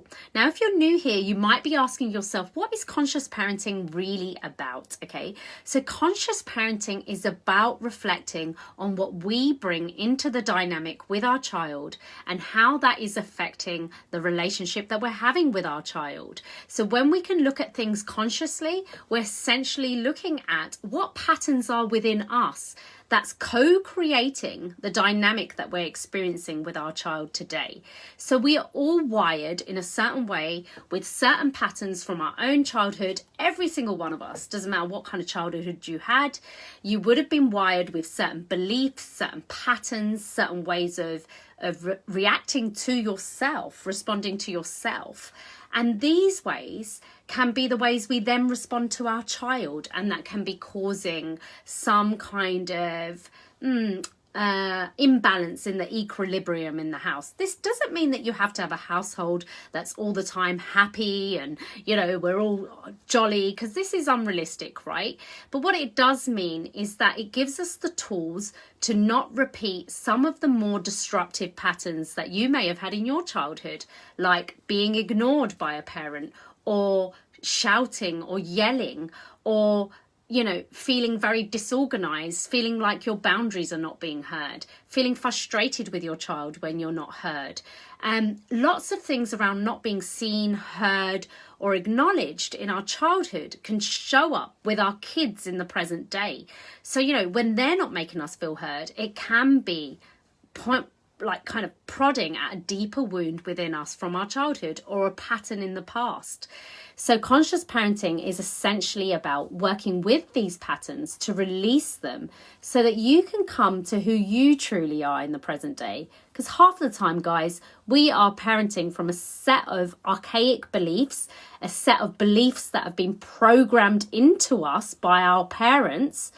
cool. Now, if you're new here, you might be asking yourself, what is conscious parenting really about? Okay, so conscious parenting is about reflecting on what we bring into the dynamic with our child and how that is affecting the relationship that we're having with our child. So when we can look at things consciously, we're essentially looking at what patterns are within us that's co-creating the dynamic that we're experiencing with our child today. So we are all wired in a certain way with certain patterns from our own childhood. Every single one of us, doesn't matter what kind of childhood you had, you would have been wired with certain beliefs, certain patterns, certain ways of reacting to yourself, responding to yourself. And these ways can be the ways we then respond to our child, and that can be causing some kind of imbalance in the equilibrium in the house. This doesn't mean that you have to have a household that's all the time happy and, you know, we're all jolly, because this is unrealistic, right? But what it does mean is that it gives us the tools to not repeat some of the more destructive patterns that you may have had in your childhood, like being ignored by a parent, or shouting or yelling, or, you know, feeling very disorganized, feeling like your boundaries are not being heard, feeling frustrated with your child when you're not heard. Lots of things around not being seen, heard, or acknowledged in our childhood can show up with our kids in the present day. So, you know, when they're not making us feel heard, it can be kind of prodding at a deeper wound within us from our childhood or a pattern in the past. So conscious parenting is essentially about working with these patterns to release them so that you can come to who you truly are in the present day. Because half the time, guys, we are parenting from a set of archaic beliefs, a set of beliefs that have been programmed into us by our parents,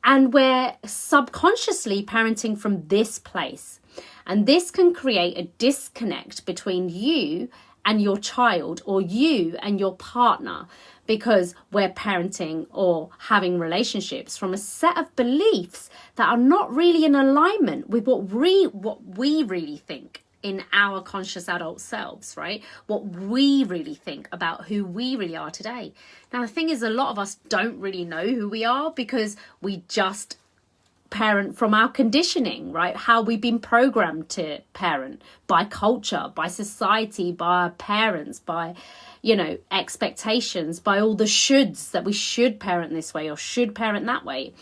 and we're subconsciously parenting from this place. And this can create a disconnect between you and your child, or you and your partner, because we're parenting or having relationships from a set of beliefs that are not really in alignment with what we really think in our conscious adult selves, right? What we really think about who we really are today. Now, the thing is, a lot of us don't really know who we are because we just parent from our conditioning, right? How we've been programmed to parent by culture, by society, by our parents, by, you know, expectations, by all the shoulds that we should parent this way or should parent that way.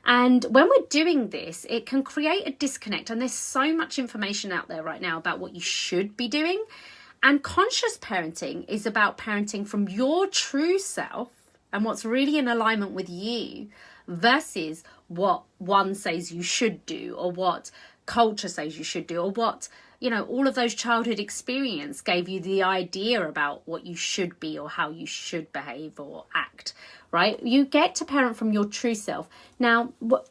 And when we're doing this, it can create a disconnect. And there's so much information out there right now about what you should be doing. And conscious parenting is about parenting from your true self and what's really in alignment with you, versus what one says you should do, or what culture says you should do, or what, you know, all of those childhood experience gave you the idea about what you should be or how you should behave or act, right? You get to parent from your true self. Now, what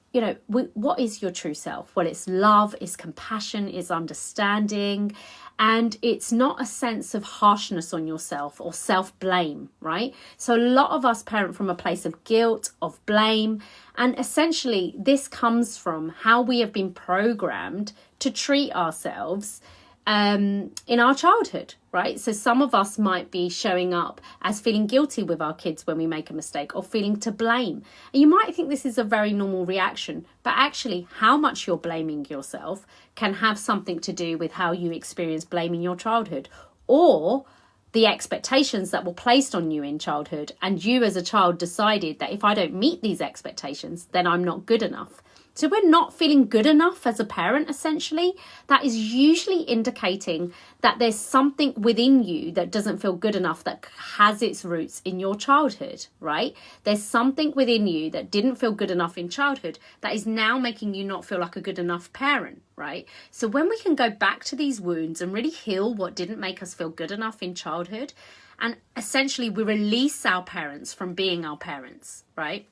is your true self? Well, it's love, it's compassion, it's understanding, and it's not a sense of harshness on yourself or self-blame, right? So a lot of us parent from a place of guilt, of blame, and essentially this comes from how we have been programmed to treat ourselves in our childhood, right? So some of us might be showing up as feeling guilty with our kids when we make a mistake, or feeling to blame. And you might think this is a very normal reaction, but actually how much you're blaming yourself can have something to do with how you experience blame in your childhood, or the expectations that were placed on you in childhood, and you as a child decided that if I don't meet these expectations, then I'm not good enough. So we're not feeling good enough as a parent, essentially. That is usually indicating that there's something within you that doesn't feel good enough, that has its roots in your childhood, right? There's something within you that didn't feel good enough in childhood that is now making you not feel like a good enough parent, right? So when we can go back to these wounds and really heal what didn't make us feel good enough in childhood, and essentially we release our parents from being our parents, right?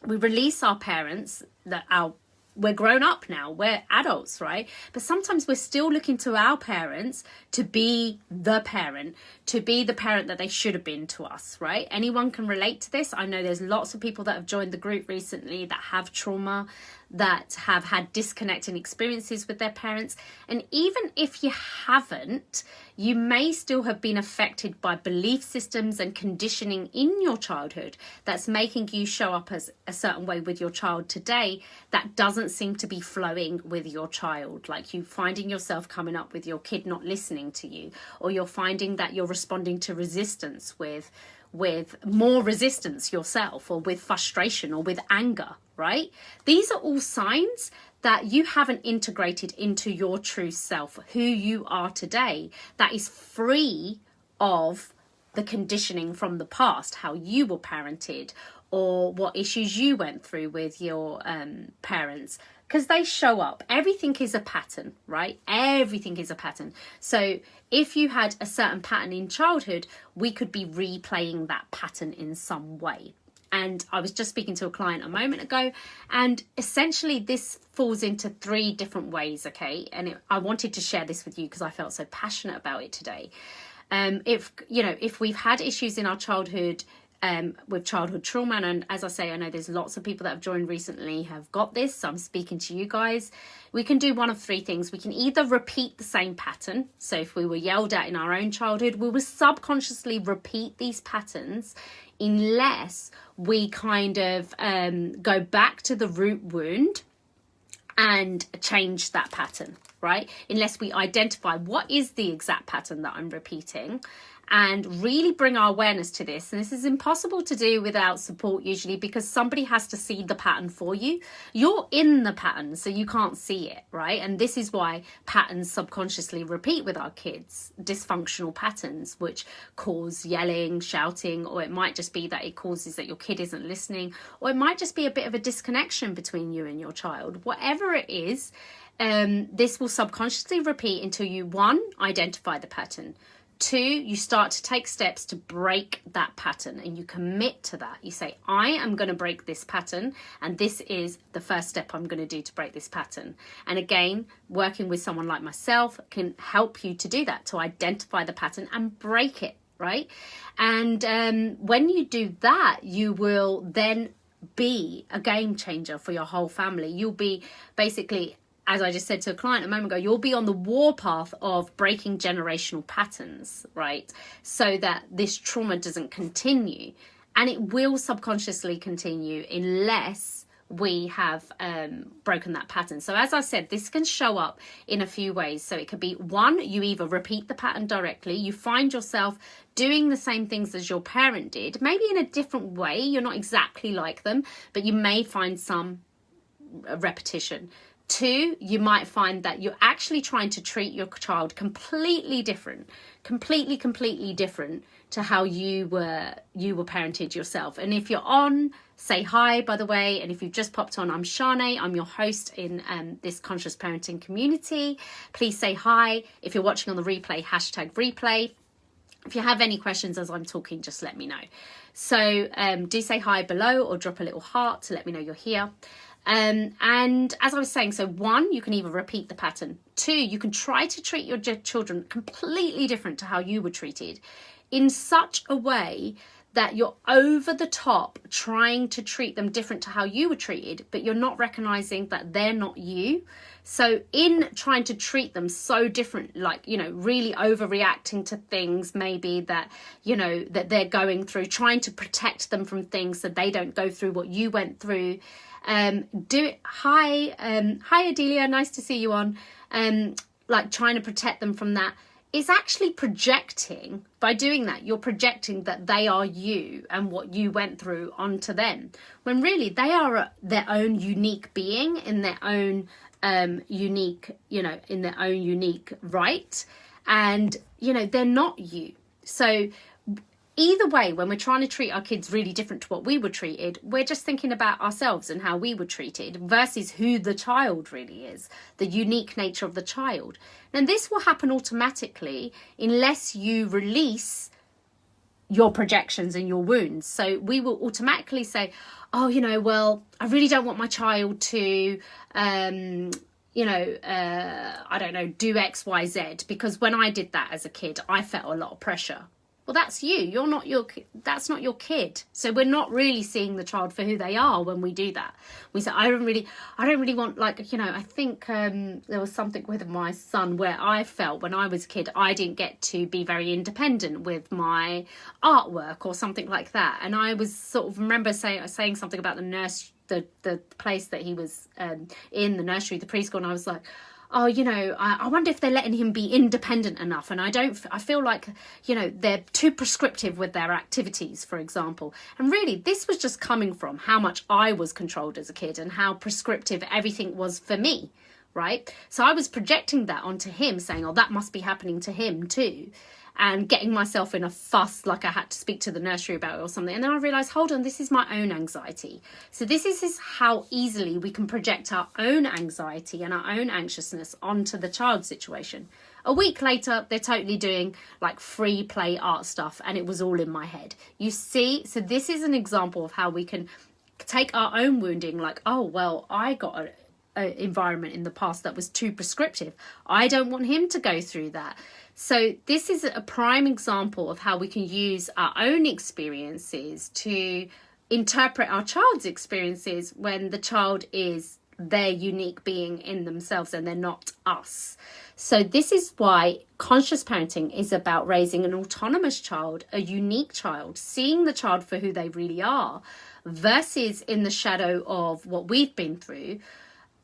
We release our parents we're grown up now, we're adults, right? But sometimes we're still looking to our parents to be the parent that they should have been to us, right? Anyone can relate to this. I know there's lots of people that have joined the group recently that have trauma, that have had disconnecting experiences with their parents. And even if you haven't, you may still have been affected by belief systems and conditioning in your childhood that's making you show up as a certain way with your child today that doesn't seem to be flowing with your child. Like you finding yourself coming up with your kid not listening to you, or you're finding that you're responding to resistance with more resistance yourself, or with frustration, or with anger, right? These are all signs that you haven't integrated into your true self, who you are today, that is free of the conditioning from the past, how you were parented, or what issues you went through with your parents, because they show up. Everything is a pattern, right? Everything is a pattern. So if you had a certain pattern in childhood, we could be replaying that pattern in some way. And I was just speaking to a client a moment ago, and essentially this falls into 3 different ways, okay? And I wanted to share this with you because I felt so passionate about it today. If we've had issues in our childhood, with childhood trauma, and as I say, I know there's lots of people that have joined recently have got this, so I'm speaking to you guys. We can do one of 3 things. We can either repeat the same pattern. So if we were yelled at in our own childhood, we will subconsciously repeat these patterns unless we kind of go back to the root wound and change that pattern, right? Unless we identify what is the exact pattern that I'm repeating and really bring our awareness to this. And this is impossible to do without support usually, because somebody has to see the pattern for you. You're in the pattern, so you can't see it, right? And this is why patterns subconsciously repeat with our kids, dysfunctional patterns, which cause yelling, shouting, or it might just be that it causes that your kid isn't listening, or it might just be a bit of a disconnection between you and your child. Whatever it is, this will subconsciously repeat until you, 1, identify the pattern. 2, you start to take steps to break that pattern, and you commit to that. You say, I am going to break this pattern, and this is the first step I'm going to do to break this pattern. And again, working with someone like myself can help you to do that, to identify the pattern and break it, right? And when you do that, you will then be a game changer for your whole family. You'll be basically, as I just said to a client a moment ago, you'll be on the warpath of breaking generational patterns, right? So that this trauma doesn't continue. And it will subconsciously continue unless we have broken that pattern. So as I said, this can show up in a few ways. So it could be, 1, you either repeat the pattern directly, you find yourself doing the same things as your parent did, maybe in a different way. You're not exactly like them, but you may find some repetition. 2, you might find that you're actually trying to treat your child completely different to how you were parented yourself. And if you're on, say hi, by the way. And if you've just popped on, I'm Sharne. I'm your host in this conscious parenting community. Please say hi. If you're watching on the replay, #replay. If you have any questions as I'm talking, just let me know. So do say hi below, or drop a little heart to let me know you're here. And as I was saying, so 1, you can either repeat the pattern. 2, you can try to treat your children completely different to how you were treated, in such a way that you're over the top trying to treat them different to how you were treated, but you're not recognizing that they're not you. So in trying to treat them so different, like, really overreacting to things maybe that, that they're going through, trying to protect them from things so they don't go through what you went through. Do it. Hi Adelia, nice to see you on. Like trying to protect them from that is actually projecting. By doing that, you're projecting that they are you and what you went through onto them, when really they are their own unique being in their own unique right, and they're not you. So either way, when we're trying to treat our kids really different to what we were treated, we're just thinking about ourselves and how we were treated versus who the child really is, the unique nature of the child. And this will happen automatically unless you release your projections and your wounds. So we will automatically say, oh, well, I really don't want my child to, I don't know, do X, Y, Z, because when I did that as a kid, I felt a lot of pressure. Well, that's you. That's not your kid. So we're not really seeing the child for who they are when we do that. We say, I don't really want, like, I think there was something with my son where I felt when I was a kid, I didn't get to be very independent with my artwork or something like that. And I was sort of remember saying something about the nurse, the place that he was in, the nursery, the preschool, and I was like, oh, I wonder if they're letting him be independent enough. And I feel like, they're too prescriptive with their activities, for example. And really, this was just coming from how much I was controlled as a kid and how prescriptive everything was for me, right? So I was projecting that onto him, saying, oh, that must be happening to him too. And getting myself in a fuss, like I had to speak to the nursery about it or something. And then I realised, hold on, this is my own anxiety. So this is how easily we can project our own anxiety and our own anxiousness onto the child situation. A week later, they're totally doing like free play art stuff, and it was all in my head. You see, so this is an example of how we can take our own wounding, like, oh, well, I got an environment in the past that was too prescriptive. I don't want him to go through that. So this is a prime example of how we can use our own experiences to interpret our child's experiences when the child is their unique being in themselves and they're not us. So this is why conscious parenting is about raising an autonomous child, a unique child, seeing the child for who they really are, versus in the shadow of what we've been through,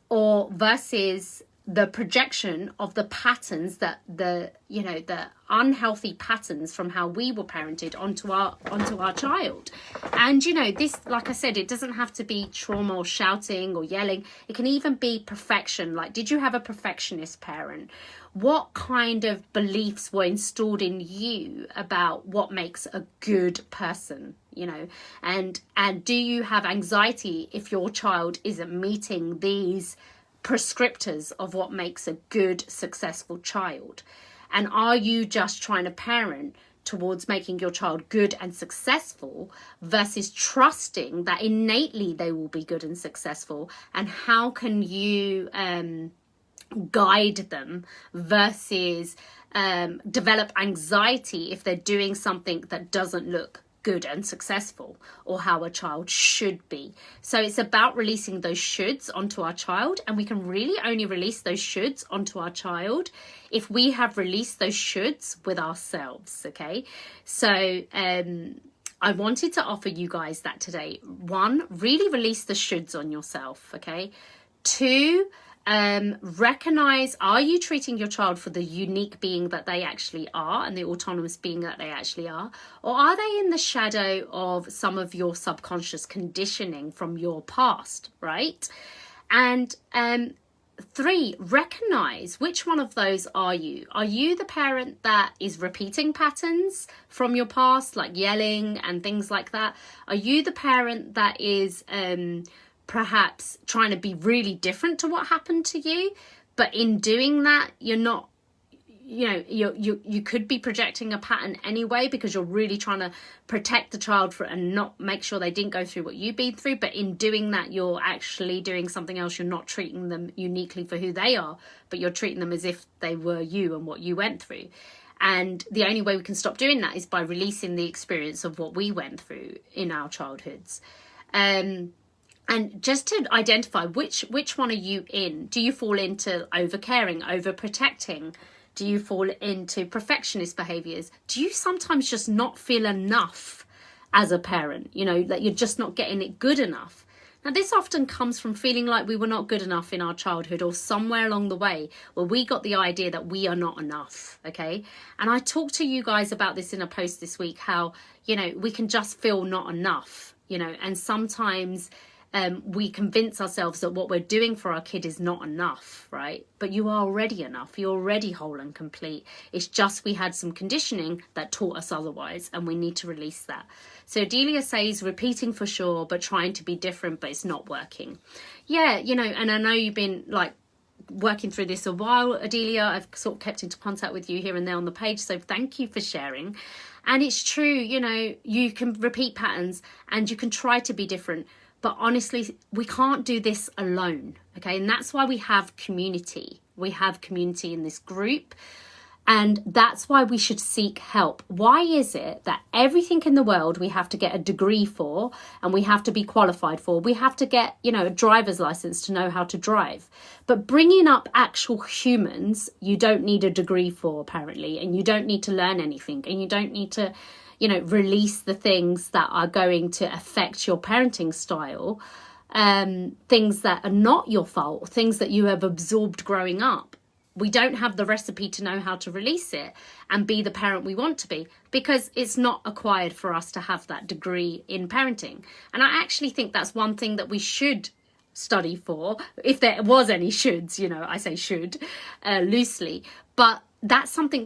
or versus the projection of the patterns that the unhealthy patterns from how we were parented onto our child. And this, like I said, it doesn't have to be trauma or shouting or yelling. It can even be perfection. Like, did you have a perfectionist parent? What kind of beliefs were installed in you about what makes a good person? And do you have anxiety if your child isn't meeting these prescriptors of what makes a good, successful child? And are you just trying to parent towards making your child good and successful versus trusting that innately they will be good and successful? And how can you guide them versus develop anxiety if they're doing something that doesn't look good and successful, or how a child should be? So it's about releasing those shoulds onto our child, and we can really only release those shoulds onto our child if we have released those shoulds with ourselves. Okay, so I wanted to offer you guys that today. 1, really release the shoulds on yourself. Okay. 2, recognize, are you treating your child for the unique being that they actually are and the autonomous being that they actually are? Or are they in the shadow of some of your subconscious conditioning from your past, right? And 3, recognize which one of those are you. Are you the parent that is repeating patterns from your past, like yelling and things like that? Are you the parent that is perhaps trying to be really different to what happened to you, but in doing that you're not, you could be projecting a pattern anyway because you're really trying to protect the child and not make sure they didn't go through what you've been through, but in doing that you're actually doing something else. You're not treating them uniquely for who they are, but you're treating them as if they were you and what you went through. And the only way we can stop doing that is by releasing the experience of what we went through in our childhoods. And just to identify which one are you in? Do you fall into over-caring, over-protecting? Do you fall into perfectionist behaviours? Do you sometimes just not feel enough as a parent? That you're just not getting it good enough. Now, this often comes from feeling like we were not good enough in our childhood, or somewhere along the way where we got the idea that we are not enough, okay? And I talked to you guys about this in a post this week, how, we can just feel not enough, and sometimes we convince ourselves that what we're doing for our kid is not enough, right? But you are already enough. You're already whole and complete. It's just we had some conditioning that taught us otherwise, and we need to release that. So Delia says, repeating for sure, but trying to be different, but it's not working. Yeah, and I know you've been like working through this a while, Adelia. I've sort of kept into contact with you here and there on the page, so thank you for sharing. And it's true, you can repeat patterns and you can try to be different. But honestly, we can't do this alone, okay? And that's why we have community. We have community in this group. And that's why we should seek help. Why is it that everything in the world we have to get a degree for, and we have to be qualified for? We have to get, a driver's license to know how to drive. But bringing up actual humans, you don't need a degree for, apparently, and you don't need to learn anything, and you don't need to, release the things that are going to affect your parenting style, things that are not your fault, things that you have absorbed growing up. We don't have the recipe to know how to release it and be the parent we want to be, because it's not acquired for us to have that degree in parenting. And I actually think that's one thing that we should study for, if there was any shoulds, I say should loosely, but that's something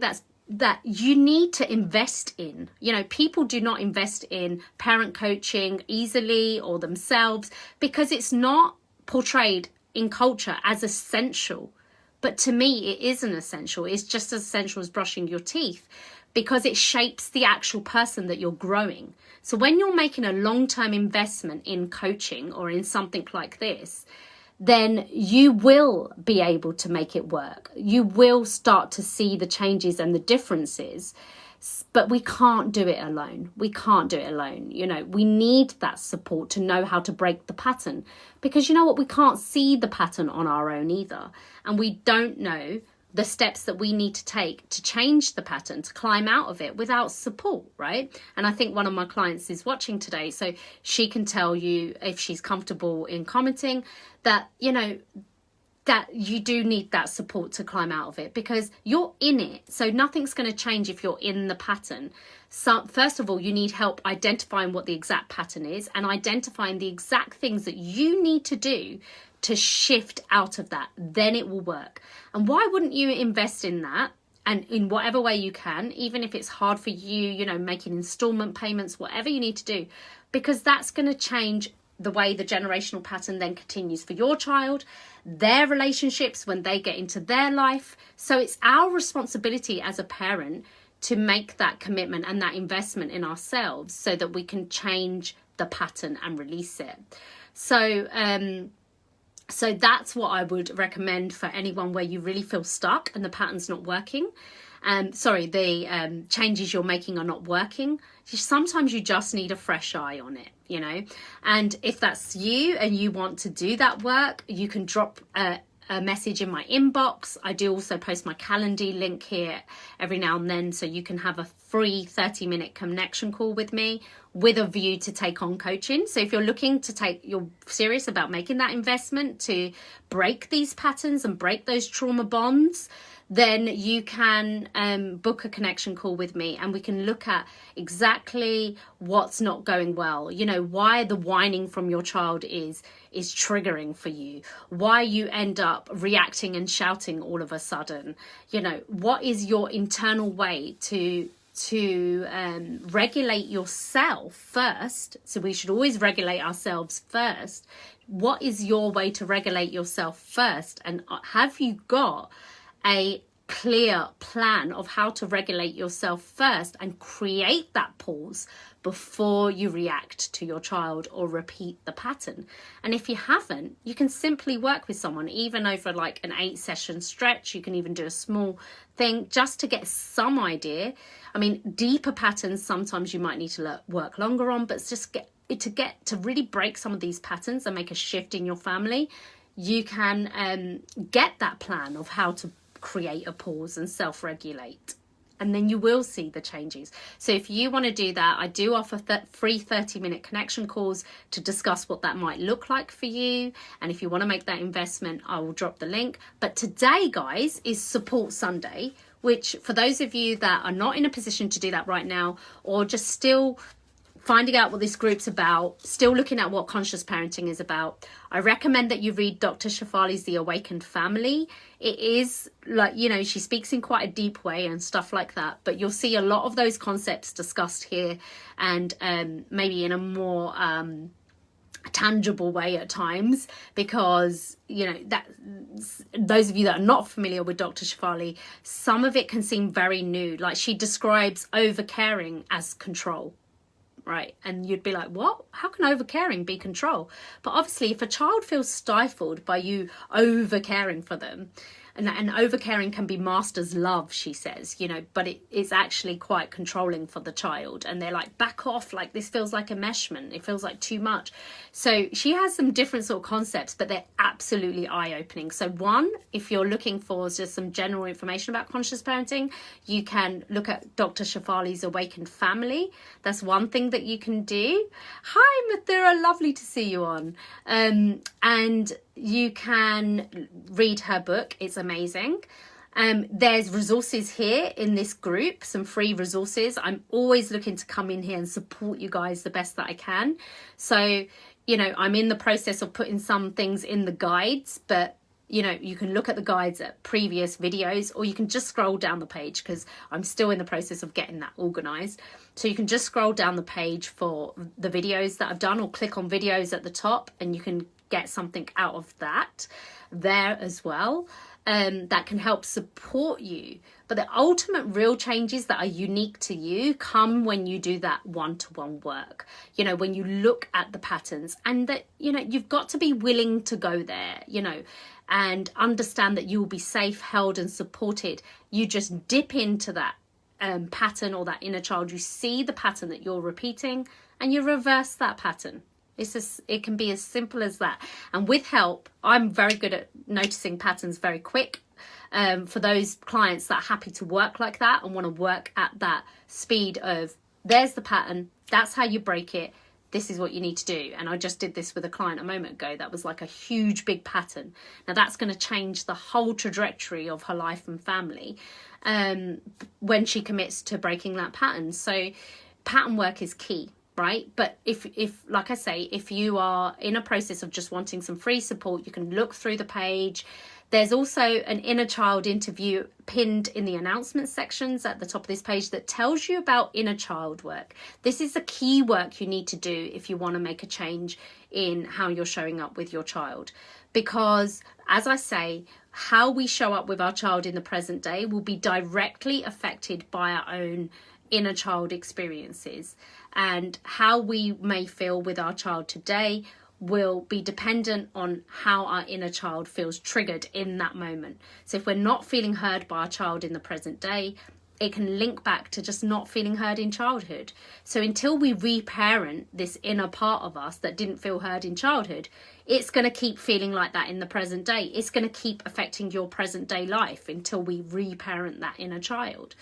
that you need to invest in. People do not invest in parent coaching easily or themselves because it's not portrayed in culture as essential. But to me, it is an essential. It's just as essential as brushing your teeth, because it shapes the actual person that you're growing. So when you're making a long-term investment in coaching or in something like this, then you will be able to make it work. You will start to see the changes and the differences. But we can't do it alone. We can't do it alone. We need that support to know how to break the pattern, because you know what? We can't see the pattern on our own either. And we don't know the steps that we need to take to change the pattern, to climb out of it without support, right? And I think one of my clients is watching today, so she can tell you, if she's comfortable in commenting, that, that you do need that support to climb out of it, because you're in it. So nothing's going to change if you're in the pattern. So first of all, you need help identifying what the exact pattern is and identifying the exact things that you need to do to shift out of that. Then it will work. And why wouldn't you invest in that? And in whatever way you can, even if it's hard for you, making installment payments, whatever you need to do, because that's going to change the way the generational pattern then continues for your child, their relationships when they get into their life. So it's our responsibility as a parent to make that commitment and that investment in ourselves so that we can change the pattern and release it. So that's what I would recommend for anyone where you really feel stuck and the pattern's not working. The changes you're making are not working. Sometimes you just need a fresh eye on it, and if that's you and you want to do that work, you can drop a message in my inbox. I do also post my Calendly link here every now and then, so you can have a free 30-minute connection call with me with a view to take on coaching. So if you're serious about making that investment to break these patterns and break those trauma bonds, then you can book a connection call with me, and we can look at exactly what's not going well. Why the whining from your child is triggering for you, why you end up reacting and shouting all of a sudden. What is your internal way to regulate yourself first? So we should always regulate ourselves first. What is your way to regulate yourself first? And have you got a clear plan of how to regulate yourself first and create that pause before you react to your child or repeat the pattern? And if you haven't, you can simply work with someone, even over like an 8-session stretch. You can even do a small thing just to get some idea. I mean, deeper patterns, sometimes you might need to work longer on, but just to really break some of these patterns and make a shift in your family, you can get that plan of how to create a pause and self-regulate, and then you will see the changes. So if you want to do that, I do offer free 30-minute connection calls to discuss what that might look like for you. And if you want to make that investment, I will drop the link. But today, guys, is Support Sunday, which for those of you that are not in a position to do that right now, or just still finding out what this group's about, still looking at what conscious parenting is about, I recommend that you read Dr. Shefali's The Awakened Family. It is like, she speaks in quite a deep way and stuff like that, but you'll see a lot of those concepts discussed here, and maybe in a more tangible way at times, because that those of you that are not familiar with Dr. Shefali, some of it can seem very new. Like, she describes overcaring as control. Right, and you'd be like, what? How can overcaring be control? But obviously, if a child feels stifled by you overcaring for them, and overcaring can be master's love, she says, you know, but it's actually quite controlling for the child. And they're like, back off, like this feels like enmeshment, it feels like too much. So she has some different sort of concepts, but they're absolutely eye-opening. So one, if you're looking for just some general information about conscious parenting, you can look at Dr. Shafali's Awakened Family. That's one thing that you can do. Hi Mathura, lovely to see you on. And you can read her book, it's amazing. There's resources here in this group, some free resources. I'm always looking to come in here and support you guys the best that I can. So, you know, I'm in the process of putting some things in the guides, but you know, you can look at the guides at previous videos, or you can just scroll down the page, because I'm still in the process of getting that organized. So you can just scroll down the page for the videos that I've done, or click on videos at the top, and you can get something out of that there as well. That can help support you. But the ultimate real changes that are unique to you come when you do that one-to-one work. You know, when you look at the patterns, and that, you know, you've got to be willing to go there, you know, and understand that you will be safe, held and supported. You just dip into that pattern or that inner child. You see the pattern that you're repeating and you reverse that pattern. It can be as simple as that. And with help, I'm very good at noticing patterns very quick. For those clients that are happy to work like that and want to work at that speed of, there's the pattern, that's how you break it, this is what you need to do. And I just did this with a client a moment ago. That was like a huge, big pattern. Now that's going to change the whole trajectory of her life and family when she commits to breaking that pattern. So pattern work is key. Right? But if like I say, if you are in a process of just wanting some free support, you can look through the page. There's also an inner child interview pinned in the announcement sections at the top of this page that tells you about inner child work. This is the key work you need to do if you want to make a change in how you're showing up with your child. Because, as I say, how we show up with our child in the present day will be directly affected by our own inner child experiences, and how we may feel with our child today will be dependent on how our inner child feels triggered in that moment. So if we're not feeling heard by our child in the present day, it can link back to just not feeling heard in childhood. So until we reparent this inner part of us that didn't feel heard in childhood, it's going to keep feeling like that in the present day. It's going to keep affecting your present day life until we reparent that inner child.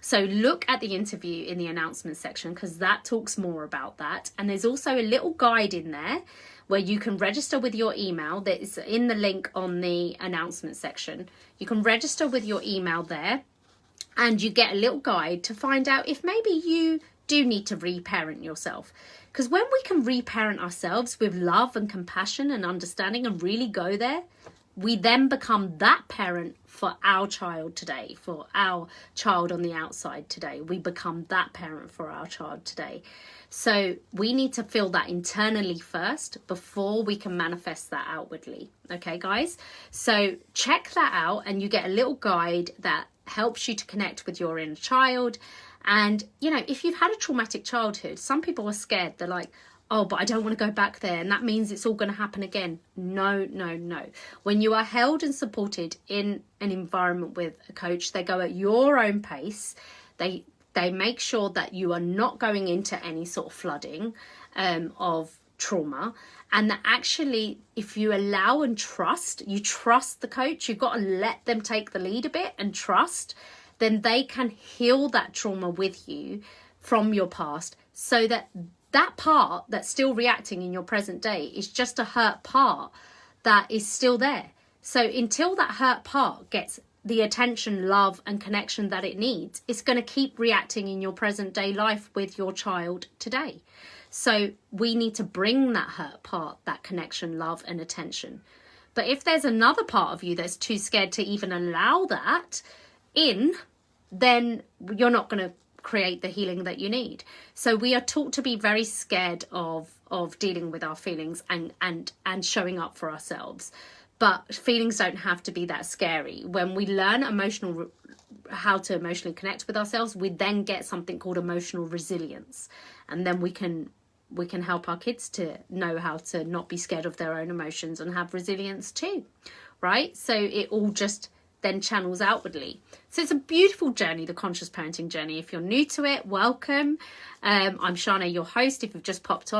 So look at the interview in the announcement section, because that talks more about that. And there's also a little guide in there where you can register with your email. That is in the link on the announcement section. You can register with your email there, and you get a little guide to find out if maybe you do need to reparent yourself. Because when we can reparent ourselves with love and compassion and understanding and really go there, we then become that parent for our child today, for our child on the outside today. We become that parent for our child today. So we need to feel that internally first before we can manifest that outwardly. Okay, guys? So check that out, and you get a little guide that helps you to connect with your inner child. And, you know, if you've had a traumatic childhood, some people are scared. They're like, oh, but I don't want to go back there, and that means it's all going to happen again. No, no, no. When you are held and supported in an environment with a coach, they go at your own pace. They make sure that you are not going into any sort of flooding of trauma, and that actually, if you allow and trust, you trust the coach, you've got to let them take the lead a bit and trust, then they can heal that trauma with you from your past, so that that part that's still reacting in your present day is just a hurt part that is still there. So until that hurt part gets the attention, love and connection that it needs, it's going to keep reacting in your present day life with your child today. So we need to bring that hurt part, that connection, love and attention. But if there's another part of you that's too scared to even allow that in, then you're not going to create the healing that you need. So we are taught to be very scared of dealing with our feelings and showing up for ourselves. But feelings don't have to be that scary. When we learn how to emotionally connect with ourselves, we then get something called emotional resilience, and then we can help our kids to know how to not be scared of their own emotions and have resilience too, right? So it all just then channels outwardly. So it's a beautiful journey, the conscious parenting journey. If you're new to it, welcome. I'm Sharne, your host. If you've just popped on,